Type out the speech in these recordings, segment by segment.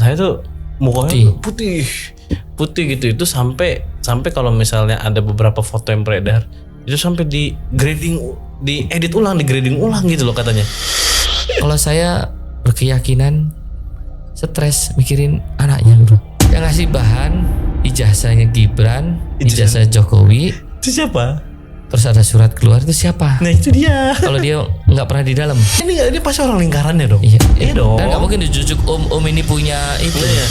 katanya tuh mukanya putih gitu. Itu sampai kalau misalnya ada beberapa foto yang beredar itu sampai di edit ulang gitu loh katanya. Kalau saya berkeyakinan stres mikirin anaknya bro. Yang ngasih bahan ijazahnya Gibran, ijazah Jokowi. Itu siapa? Terus ada surat keluar itu siapa? Nah itu dia. Kalau dia nggak pernah di dalam. Ini pasti orang lingkarannya dong. Iya dong. Dan nggak mungkin dijujuk om ini punya itu. Iya.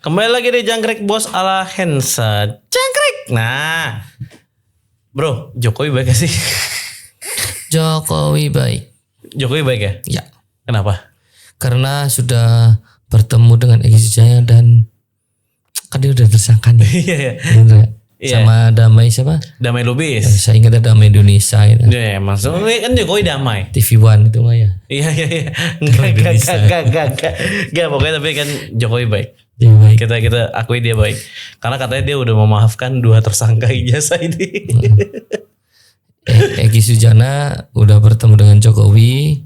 Kembali lagi di Jangkrik Bos ala Hensa. Jangkrik. Nah, bro, Jokowi baik gak sih? Jokowi baik. Jokowi baik ya? Ya. Kenapa? Karena sudah bertemu dengan Egy Sujana dan kan dia udah tersangka nih. Iya. Sama Damai siapa? Damai Lubis. Saya ingat ada Damai Indonesia gitu. Iya, maksudnya kan Jokowi damai. TV One itu mah ya. Iya. Enggak, pokoknya tapi kan Jokowi baik. Ya, baik. Kita akui dia baik. Karena katanya dia udah memaafkan 2 tersangka ijazah ini. Egy Sujana udah bertemu dengan Jokowi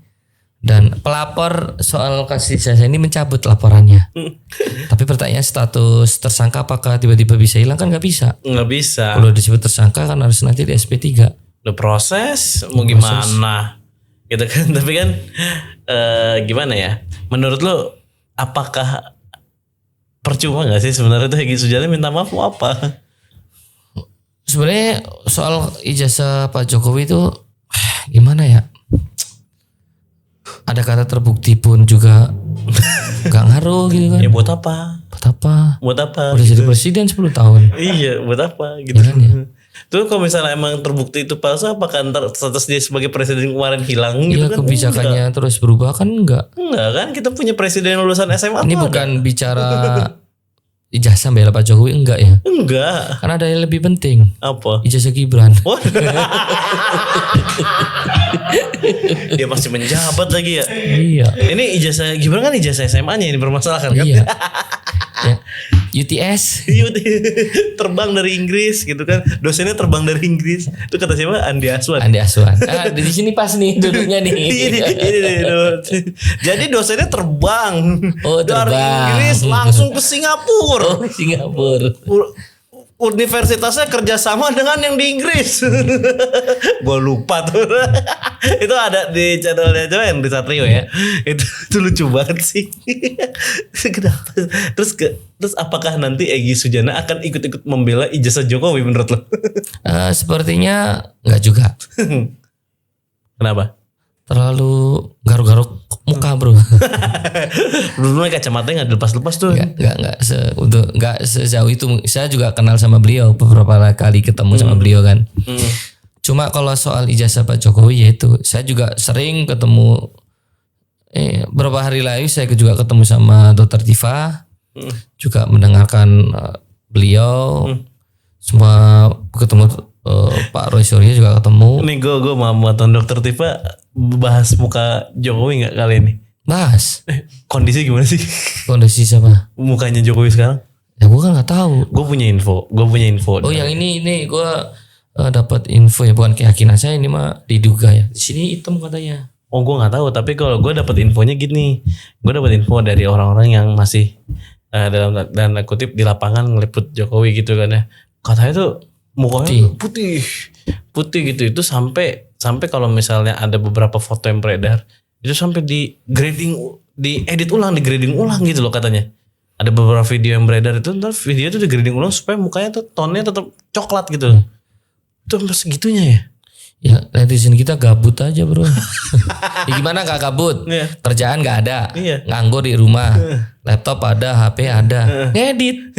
dan pelapor soal kasus ijazah ini mencabut laporannya. Tapi pertanyaan status tersangka apakah tiba-tiba bisa hilang kan nggak bisa. Nggak bisa. Kalau disebut tersangka kan harus nanti di SP3. Udah proses mau gimana? Gitu kan. Tapi kan gimana ya? Menurut lo apakah percuma gak sih sebenarnya tuh Egy Sujana minta maaf mau apa? Sebenarnya soal ijazah Pak Jokowi itu gimana ya? Ada kata terbukti pun juga gak ngaruh gitu kan. Ya buat apa? Buat apa? Udah jadi presiden 10 tahun. Iya buat apa gitu Ya kan, ya? Tuh kalau misalnya emang terbukti itu palsu apakah ntar status dia sebagai presiden kemarin hilang gitu Iya kan? kebijakannya terus berubah kan enggak. Enggak kan kita punya presiden lulusan SMA. Ini bukan bicara ijazah bela Pak Jokowi enggak ya? Enggak. Karena ada yang lebih penting. Apa? Ijazah Gibran. Dia masih menjabat lagi ya. Iya. Ini ijazah Gibran kan ijazah SMA-nya yang dipermasalahkan kan? Iya. Ya. UTS. Terbang dari Inggris gitu kan. Dosennya terbang dari Inggris. Itu kata siapa? Andi Aswan. Di sini pas nih duduknya nih. Ini. Jadi dosennya terbang. Terbang. Dari Inggris langsung ke Singapura. Singapura. Universitasnya kerjasama dengan yang di Inggris. Gue lupa tuh. Itu ada di channelnya coba yang di Satrio ya. Itu lucu banget sih. Kenapa? Terus apakah nanti Egy Sujana akan ikut-ikut membela ijazah Jokowi menurut lo? Sepertinya enggak juga. Kenapa? Terlalu garuk-garuk muka bro. Dulu kacamatanya nggak dilepas-lepas tuh. Nggak sejauh itu. Saya juga kenal sama beliau beberapa kali ketemu sama beliau kan. Cuma kalau soal ijazah Pak Jokowi yaitu saya juga sering ketemu. Beberapa hari lalu saya juga ketemu sama Dr. Tifa, juga mendengarkan beliau. Semua ketemu Pak Roy Suryo juga ketemu. Nih gue mau Dr. Tifa bahas muka Jokowi nggak kali ini? Bahas. Kondisi gimana sih? Kondisi siapa? Mukanya Jokowi sekarang? Ya gue kan nggak tahu. Gue punya info. Oh yang ini gue dapat info ya, bukan keyakinan saya, ini mah diduga ya. Di sini hitam katanya. Oh gue nggak tahu, tapi kalau gue dapat infonya gini, gue dapat info dari orang-orang yang masih dalam tanda kutip di lapangan ngeliput Jokowi gitu kan ya. Katanya tuh mukanya putih gitu. Itu sampai kalau misalnya ada beberapa foto yang beredar itu sampai di edit ulang gitu loh katanya. Ada beberapa video yang beredar itu ntar video itu di grading ulang supaya mukanya tuh tonnya tetap coklat gitu. Itu sampai segitunya ya. Ya netizen kita gabut aja bro. Ya gimana gak gabut? Iya. Kerjaan gak ada. Iya. Nganggur di rumah. Laptop ada, HP ada. Ngedit.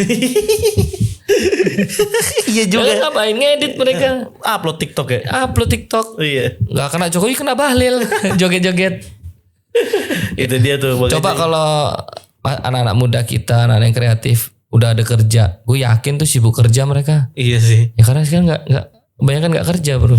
Iya juga. Ngapain ngedit mereka? Upload TikTok ya? Upload TikTok. Iya. Gak kena Jokowi, kena Bahlil. Joget-joget. Itu dia tuh. Coba kalau anak-anak muda kita, anak-anak yang kreatif udah ada kerja, gue yakin tuh sibuk kerja mereka. Iya sih. Ya karena sekarang nggak kebanyakan nggak kerja bro.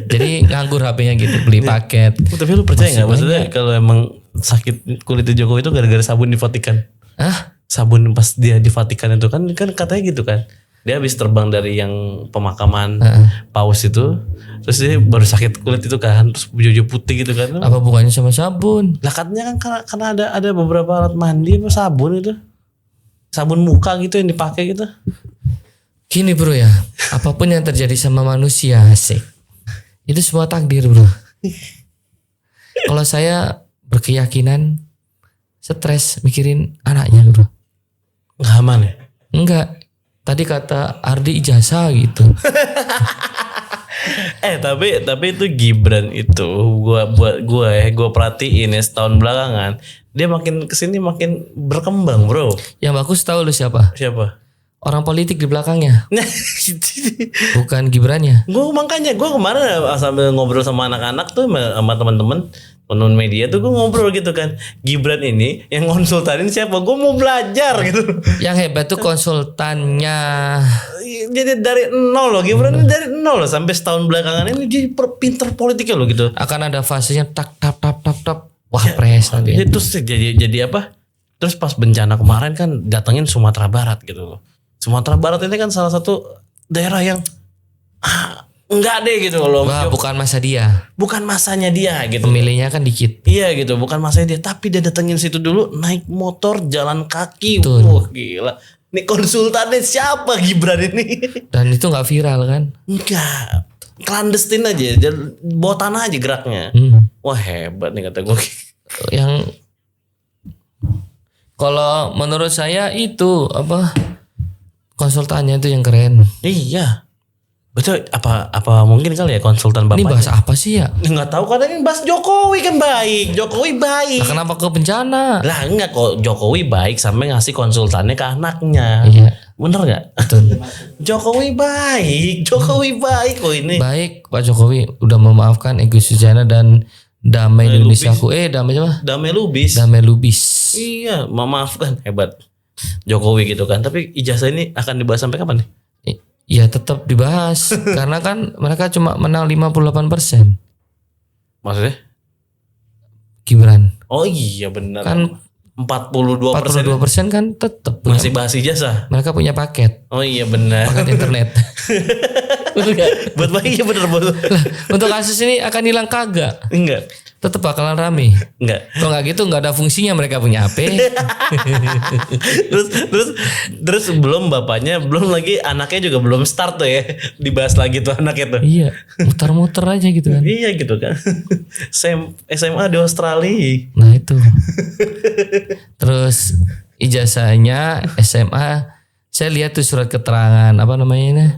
Jadi nganggur HP-nya gitu, beli paket. Tapi lu percaya Masih nggak? Maksudnya banyak. kalau emang sakit kulitnya Jokowi itu gara-gara sabun di Vatikan. Hah? Sabun pas dia di Vatikan itu kan katanya gitu kan. Dia habis terbang dari yang pemakaman paus itu, terus dia baru sakit kulit itu kan, terus baju putih gitu kan. Apa hubungannya sama sabun? Lah katanya kan karena ada beberapa alat mandi apa sabun itu. Sabun muka gitu yang dipakai gitu. Gini bro ya, apapun yang terjadi sama manusia asik. Itu semua takdir bro. Kalau saya berkeyakinan stres mikirin anaknya bro. Nggak aman ya? Enggak. Tadi kata Ardi ijazah gitu. Tapi itu Gibran itu gua perhatiin ya setahun belakangan dia makin kesini makin berkembang bro. Yang bagus tahu lu siapa? Siapa? Orang politik di belakangnya. Bukan Gibrannya. Makanya gue kemarin sambil ngobrol sama anak-anak tuh sama teman-teman penonton media tuh gue ngobrol gitu kan. Gibran ini yang konsultanin siapa? Gue mau belajar gitu. Yang hebat tuh konsultannya. Jadi dari nol loh Gibran ini dari nol loh sampai setahun belakangan ini dia pinter politiknya loh gitu. Akan ada fasenya tak tap tap tap tap. Wah pres nanti. Terus jadi apa? Terus pas bencana kemarin kan datengin Sumatera Barat gitu loh. Sumatera Barat ini kan salah satu daerah yang enggak deh gitu loh. Wah bukan masa dia. Bukan masanya dia gitu. Pemilihnya kan dikit. Iya gitu, bukan masanya dia, tapi dia datengin situ dulu naik motor jalan kaki. Betul. Wah gila. Nih konsultannya siapa Gibran ini? Dan itu nggak viral kan? Enggak. Clandestine aja, bawa tanah aja geraknya. Wah hebat nih kata gue. Yang kalau menurut saya itu apa konsultannya itu yang keren. Iya. Betul, apa mungkin kali ya konsultan Ini bapaknya? bahas apa sih ya? Nggak tahu katanya bahas Jokowi kan baik. Jokowi baik. Nah, kenapa ke bencana? Lah enggak kok Jokowi baik sampai ngasih konsultannya ke anaknya. Iya. Bener nggak? Betul. Jokowi baik kok ini. Baik Pak Jokowi udah memaafkan Egy Sujana dan Damai Indonesiaku. Damai apa? Damai Lubis. Damai Lubis. Iya, memaafkan hebat. Jokowi gitu kan. Tapi ijazah ini akan dibahas sampai kapan nih? Ya tetap dibahas karena kan mereka cuma menang 58%. Maksudnya? Gibran. Oh iya benar. Kan 42%. 42% kan tetap Masih bahas ijazah. mereka punya paket Oh iya benar. paket internet. Betul gak? Buat bayi iya benar betul. Lah, untuk kasus ini akan hilang kagak? Enggak. Tetap bakalan rame. Enggak. Kalau nggak gitu nggak ada fungsinya mereka punya HP. terus belum bapaknya, belum lagi anaknya juga belum start tuh ya. Dibahas lagi tuh anaknya tuh. Iya, muter-muter aja gitu kan. Iya gitu kan. SMA di Australia. Nah itu. Terus ijazahnya SMA, saya lihat tuh surat keterangan apa namanya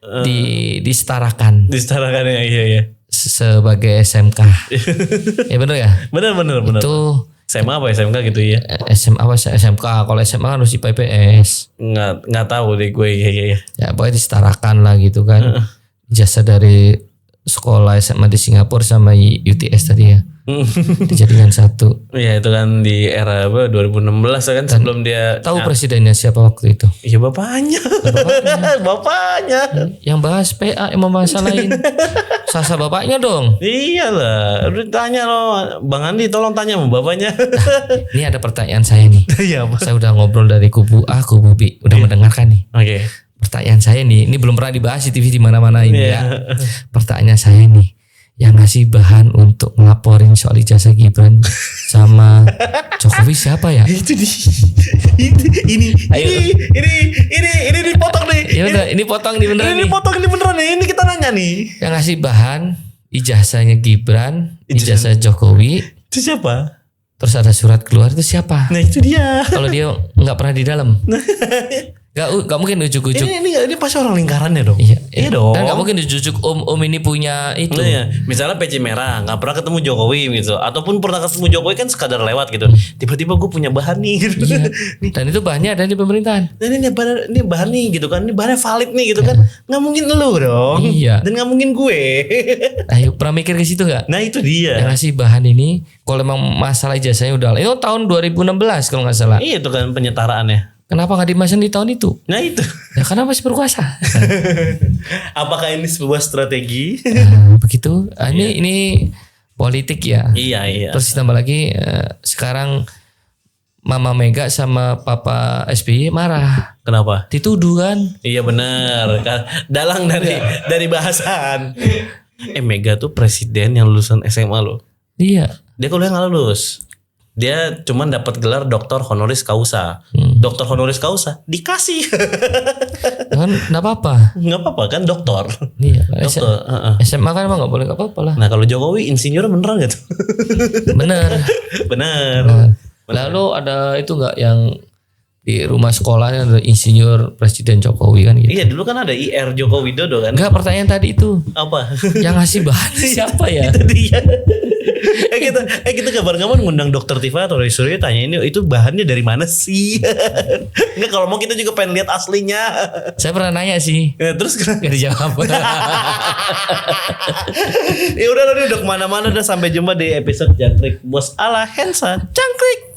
ini disetarakan Disetarakan ya, iya. sebagai SMK. Ya bener ya. Benar. Itu SMA apa SMK gitu ya? SMA apa SMK? Kalau SMA kan harus IPA IPS. Nggak tahu deh gue iya. Ya pokoknya disetarakan lah gitu kan. Ijazah dari sekolah SMA di Singapura sama UTS tadi ya. Dijadikan satu. Iya itu kan di era apa 2016 kan sebelum dia Tahu presidennya siapa waktu itu? Iya bapaknya. Bapaknya. Yang bahas PA yang membahas lain. Sasa bapaknya dong. Iyalah, udah tanya loh. Bang Andi tolong tanya sama bapaknya. Ini ada pertanyaan saya nih. Iya, Pak. Saya udah ngobrol dari kubu A, kubu B, udah mendengarkan nih. Oke. Pertanyaan saya nih, ini belum pernah dibahas di TV di mana-mana ini Iya. ya. Pertanyaan saya nih, yang ngasih bahan untuk ngelaporin soal ijazah Gibran sama Jokowi siapa ya? Itu ini dipotong nih. Ya udah, ini potong nih beneran Ini nih. dipotong ini beneran nih. Ini kita nanya nih. Yang ngasih bahan ijazahnya Gibran, ijazah Jokowi, Itu siapa? terus ada surat keluar itu siapa? Nah itu dia. Kalau dia nggak pernah di dalam, nggak mungkin ujuk-ujuk. Ini pasti orang lingkarannya dong. Iya dong. Dan nggak mungkin ujuk-ujuk om ini punya itu. Nah, ya. Misalnya PC merah nggak pernah ketemu Jokowi gitu, ataupun pernah ketemu Jokowi kan sekadar lewat gitu. Tiba-tiba gue punya bahan nih gitu. Iya. Dan itu bahannya ada di pemerintahan. Dan ini bahan nih gitu kan, ini bahannya valid nih gitu kan, nggak mungkin lu dong. Iya. Dan nggak mungkin gue. Ayo pernah mikir ke situ nggak? Nah itu dia. Yang ngasih bahan ini, kalau memang masalah ijazahnya udah, itu tahun 2016 kalau nggak salah. Iya itu kan penyetaraannya. Kenapa nggak dimasin di tahun itu? Nah itu. Ya karena masih berkuasa. Apakah ini sebuah strategi? Nah, begitu. Ini politik ya. Iya. Terus ditambah lagi sekarang Mama Mega sama Papa SBY marah. Kenapa? Dituduh kan? Iya benar. Dalang dari bahasan. Mega tuh presiden yang lulusan SMA loh. Iya. Dia kuliah nggak lulus. Dia cuman dapat gelar doktor honoris causa. Doktor honoris causa dikasih. Kan enggak apa-apa. Nggak apa-apa kan doktor. Iya. Dokter. SMA kan emang enggak boleh apa-apa lah. Nah kalau Jokowi insinyur beneran gak tuh? Bener. Bener. Lalu ada itu enggak yang di rumah sekolahnya ada insinyur Presiden Jokowi kan gitu. Iya dulu kan ada IR Joko Widodo kan. Enggak, pertanyaan tadi itu. Apa? Yang ngasih bahan siapa ya? Itu dia. Kita kabar-kabar ngundang dokter Tifa atau Surya tanya ini itu bahannya dari mana sih? Enggak kalau mau kita juga pengen lihat aslinya. Saya pernah nanya sih. Ya, terus Gak dijawab. Ya udah kemana-mana udah sampai jumpa di episode Jangkrik Bos ala Hensa Jangkrik.